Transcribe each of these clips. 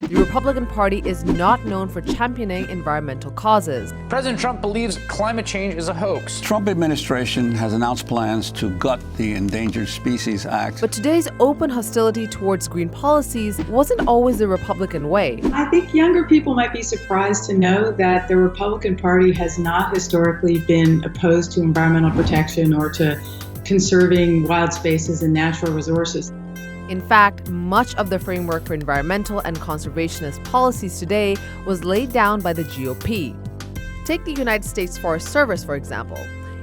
The Republican Party is not known for championing environmental causes. President Trump believes climate change is a hoax. Trump administration has announced plans to gut the Endangered Species Act. But today's open hostility towards green policies wasn't always the Republican way. I think younger people might be surprised to know that the Republican Party has not historically been opposed to environmental protection or to conserving wild spaces and natural resources. In fact, much of the framework for environmental and conservationist policies today was laid down by the GOP. Take the United States Forest Service, for example.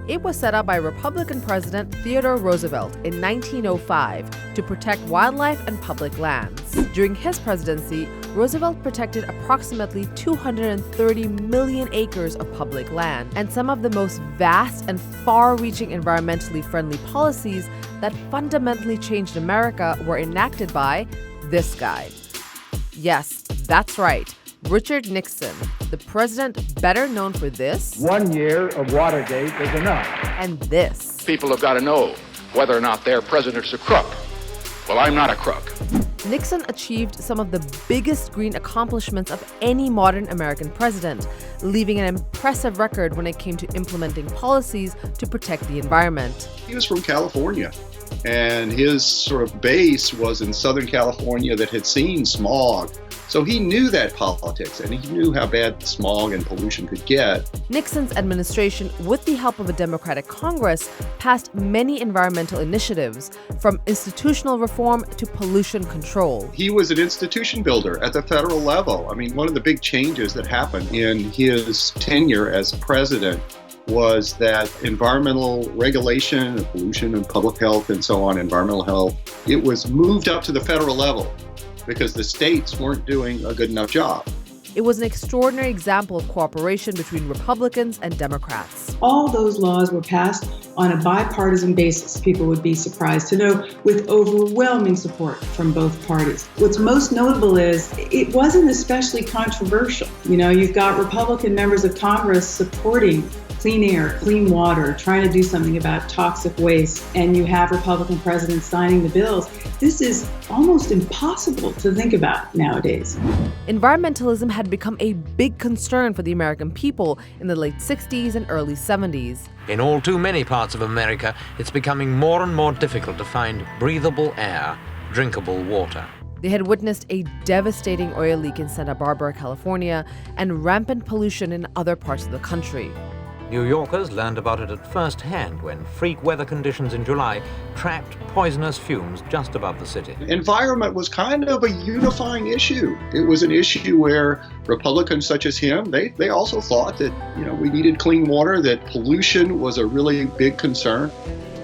It was set up by Republican President Theodore Roosevelt in 1905 to protect wildlife and public lands. During his presidency, Roosevelt protected approximately 230 million acres of public land, and some of the most vast and far-reaching environmentally friendly policies that fundamentally changed America were enacted by this guy. Yes, that's right. Richard Nixon, the president better known for this. 1 year of Watergate is enough. And this. People have got to know whether or not their president's a crook. Well, I'm not a crook. Nixon achieved some of the biggest green accomplishments of any modern American president, leaving an impressive record when it came to implementing policies to protect the environment. He was from California, and his sort of base was in Southern California that had seen smog. So he knew that politics, and he knew how bad smog and pollution could get. Nixon's administration, with the help of a Democratic Congress, passed many environmental initiatives, from institutional reform to pollution control. He was an institution builder at the federal level. I mean, one of the big changes that happened in his tenure as president was that environmental regulation and pollution and public health and so on, environmental health, it was moved up to the federal level, because the states weren't doing a good enough job. It was an extraordinary example of cooperation between Republicans and Democrats. All those laws were passed on a bipartisan basis, people would be surprised to know, with overwhelming support from both parties. What's most notable is it wasn't especially controversial. You know, you've got Republican members of Congress supporting clean air, clean water, trying to do something about toxic waste, and you have Republican presidents signing the bills. This is almost impossible to think about nowadays. Environmentalism had become a big concern for the American people in the late 60s and early 70s. In all too many parts of America, it's becoming more and more difficult to find breathable air, drinkable water. They had witnessed a devastating oil leak in Santa Barbara, California, and rampant pollution in other parts of the country. New Yorkers learned about it at first hand when freak weather conditions in July trapped poisonous fumes just above the city. Environment was kind of a unifying issue. It was an issue where Republicans such as him, they also thought that, we needed clean water, that pollution was a really big concern.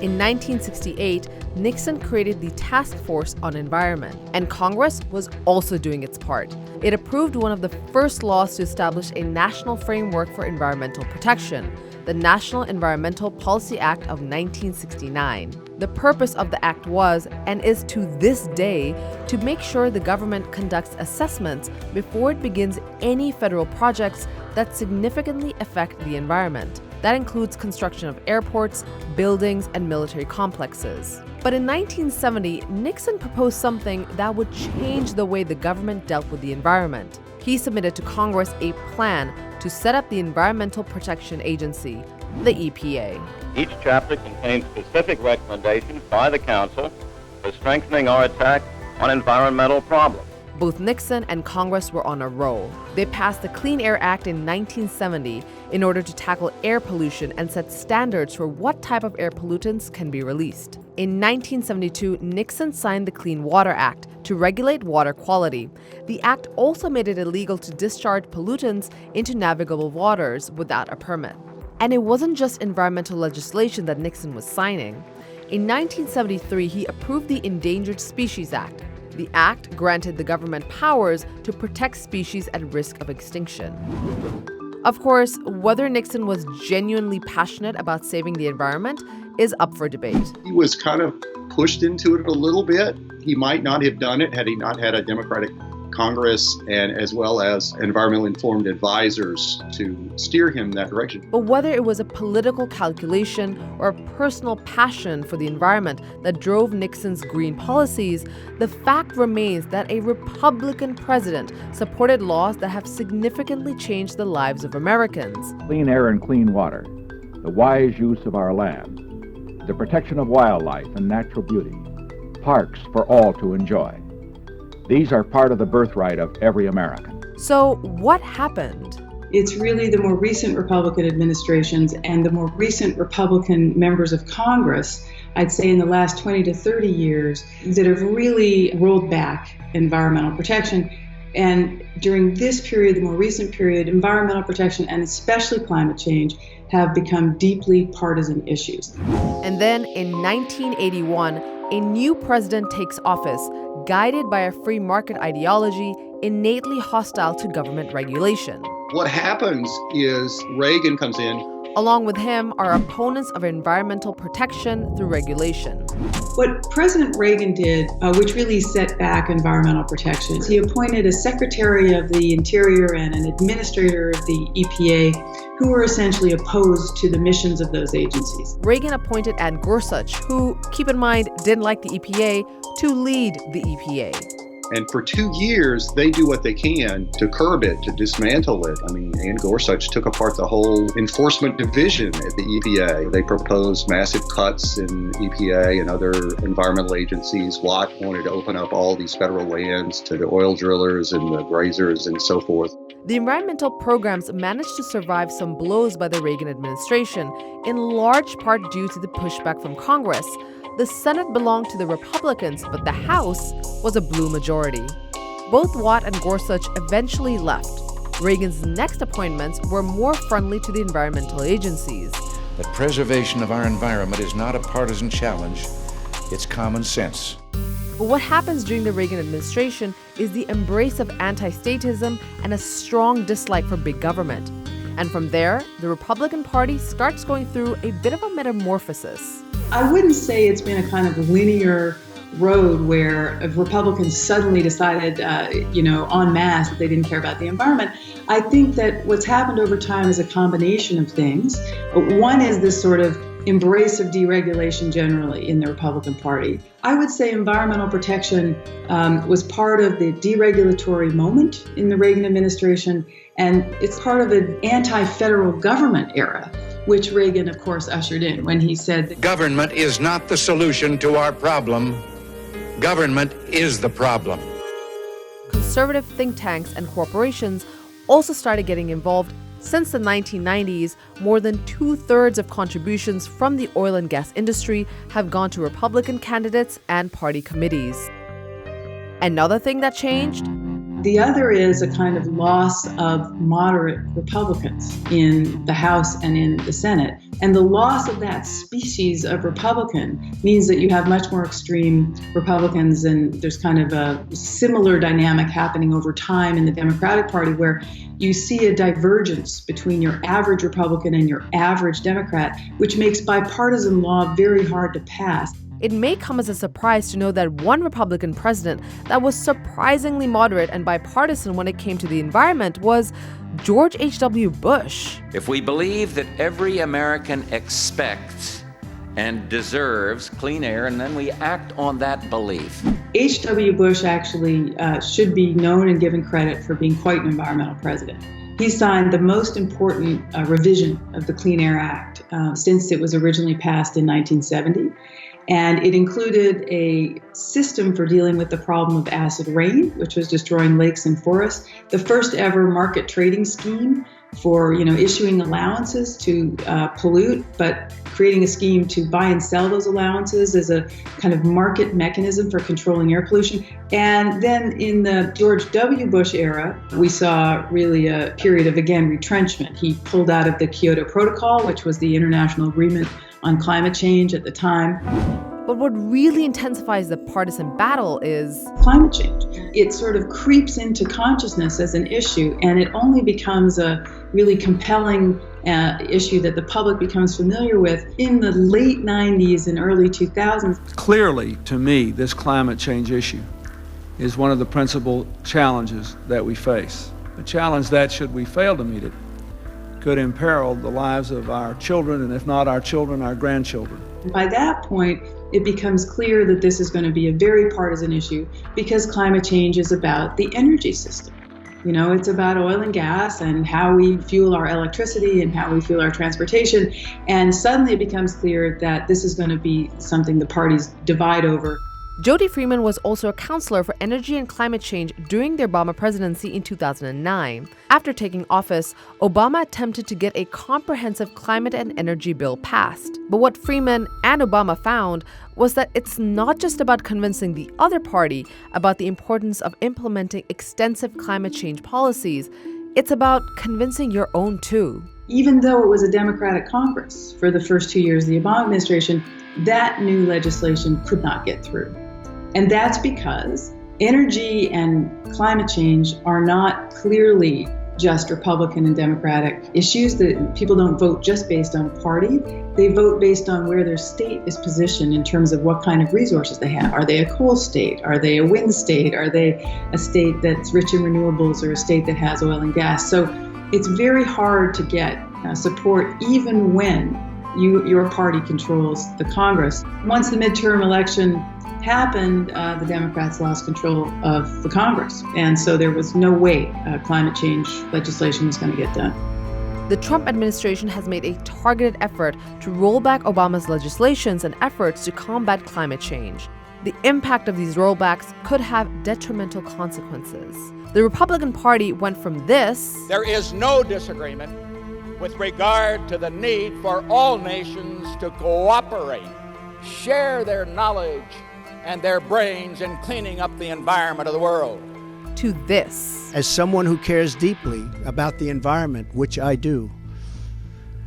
In 1968, Nixon created the Task Force on Environment, and Congress was also doing its part. It approved one of the first laws to establish a national framework for environmental protection, the National Environmental Policy Act of 1969. The purpose of the act was, and is to this day, to make sure the government conducts assessments before it begins any federal projects that significantly affect the environment. That includes construction of airports, buildings, and military complexes. But in 1970, Nixon proposed something that would change the way the government dealt with the environment. He submitted to Congress a plan to set up the Environmental Protection Agency, the EPA. Each chapter contains specific recommendations by the Council for strengthening our attack on environmental problems. Both Nixon and Congress were on a roll. They passed the Clean Air Act in 1970 in order to tackle air pollution and set standards for what type of air pollutants can be released. In 1972, Nixon signed the Clean Water Act to regulate water quality. The act also made it illegal to discharge pollutants into navigable waters without a permit. And it wasn't just environmental legislation that Nixon was signing. In 1973, he approved the Endangered Species Act. The act granted the government powers to protect species at risk of extinction. Of course, whether Nixon was genuinely passionate about saving the environment is up for debate. He was kind of pushed into it a little bit. He might not have done it had he not had a Democratic Congress and as well as environmentally informed advisors to steer him in that direction. But whether it was a political calculation or a personal passion for the environment that drove Nixon's green policies, the fact remains that a Republican president supported laws that have significantly changed the lives of Americans. Clean air and clean water, the wise use of our land, the protection of wildlife and natural beauty, parks for all to enjoy. These are part of the birthright of every American. So what happened? It's really the more recent Republican administrations and the more recent Republican members of Congress, I'd say in the last 20 to 30 years, that have really rolled back environmental protection. And during this period, the more recent period, environmental protection and especially climate change have become deeply partisan issues. And then in 1981, a new president takes office, guided by a free market ideology innately hostile to government regulation. What happens is Reagan comes in. Along with him are opponents of environmental protection through regulation. What President Reagan did, which really set back environmental protection, he appointed a Secretary of the Interior and an administrator of the EPA who were essentially opposed to the missions of those agencies. Reagan appointed Ann Gorsuch, who, keep in mind, didn't like the EPA, to lead the EPA. And for 2 years, they do what they can to curb it, to dismantle it. I mean, Ann Gorsuch took apart the whole enforcement division at the EPA. They proposed massive cuts in EPA and other environmental agencies. Watt wanted to open up all these federal lands to the oil drillers and the grazers and so forth. The environmental programs managed to survive some blows by the Reagan administration, in large part due to the pushback from Congress. The Senate belonged to the Republicans, but the House was a blue majority. Both Watt and Gorsuch eventually left. Reagan's next appointments were more friendly to the environmental agencies. The preservation of our environment is not a partisan challenge, it's common sense. But what happens during the Reagan administration is the embrace of anti-statism and a strong dislike for big government. And from there, the Republican Party starts going through a bit of a metamorphosis. I wouldn't say it's been a kind of linear road where Republicans suddenly decided, en masse that they didn't care about the environment. I think that what's happened over time is a combination of things. One is this sort of embrace of deregulation generally in the Republican Party. I would say environmental protection was part of the deregulatory moment in the Reagan administration, and it's part of an anti-federal government era, which Reagan, of course, ushered in when he said, Government is not the solution to our problem. Government is the problem. Conservative think tanks and corporations also started getting involved. Since the 1990s, more than 2/3 of contributions from the oil and gas industry have gone to Republican candidates and party committees. Another thing that changed? The other is a kind of loss of moderate Republicans in the House and in the Senate. And the loss of that species of Republican means that you have much more extreme Republicans, and there's kind of a similar dynamic happening over time in the Democratic Party where you see a divergence between your average Republican and your average Democrat, which makes bipartisan law very hard to pass. It may come as a surprise to know that one Republican president that was surprisingly moderate and bipartisan when it came to the environment was George H.W. Bush. If we believe that every American expects and deserves clean air, and then we act on that belief. H.W. Bush actually should be known and given credit for being quite an environmental president. He signed the most important revision of the Clean Air Act since it was originally passed in 1970. And it included a system for dealing with the problem of acid rain, which was destroying lakes and forests, the first ever market trading scheme for, issuing allowances to pollute, but creating a scheme to buy and sell those allowances as a kind of market mechanism for controlling air pollution. And then in the George W. Bush era, we saw really a period of, again, retrenchment. He pulled out of the Kyoto Protocol, which was the international agreement on climate change at the time. But what really intensifies the partisan battle is climate change. It sort of creeps into consciousness as an issue, and it only becomes a really compelling issue that the public becomes familiar with in the late 90s and early 2000s. Clearly, to me, this climate change issue is one of the principal challenges that we face. A challenge that, should we fail to meet it, could imperil the lives of our children, and if not our children, our grandchildren. By that point, it becomes clear that this is going to be a very partisan issue because climate change is about the energy system. You know, it's about oil and gas and how we fuel our electricity and how we fuel our transportation. And suddenly it becomes clear that this is going to be something the parties divide over. Jody Freeman was also a counselor for energy and climate change during the Obama presidency in 2009. After taking office, Obama attempted to get a comprehensive climate and energy bill passed. But what Freeman and Obama found was that it's not just about convincing the other party about the importance of implementing extensive climate change policies. It's about convincing your own too. Even though it was a Democratic Congress for the first 2 years of the Obama administration, that new legislation could not get through. And that's because energy and climate change are not clearly just Republican and Democratic issues. That people don't vote just based on party. They vote based on where their state is positioned in terms of what kind of resources they have. Are they a coal state? Are they a wind state? Are they a state that's rich in renewables or a state that has oil and gas? So it's very hard to get support even when your party controls the Congress. Once the midterm election happened, the Democrats lost control of the Congress. And so there was no way climate change legislation was going to get done. The Trump administration has made a targeted effort to roll back Obama's legislations and efforts to combat climate change. The impact of these rollbacks could have detrimental consequences. The Republican Party went from this: "There is no disagreement with regard to the need for all nations to cooperate, share their knowledge and their brains in cleaning up the environment of the world," to this: "As someone who cares deeply about the environment, which I do,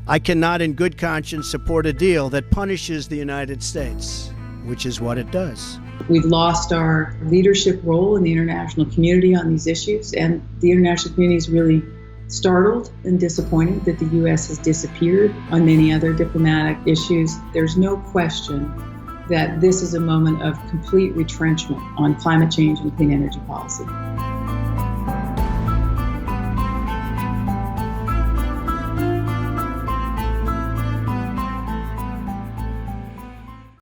I cannot in good conscience support a deal that punishes the United States," which is what it does. We've lost our leadership role in the international community on these issues, and the international community is really startled and disappointed that the U.S. has disappeared on many other diplomatic issues. There's no question that this is a moment of complete retrenchment on climate change and clean energy policy.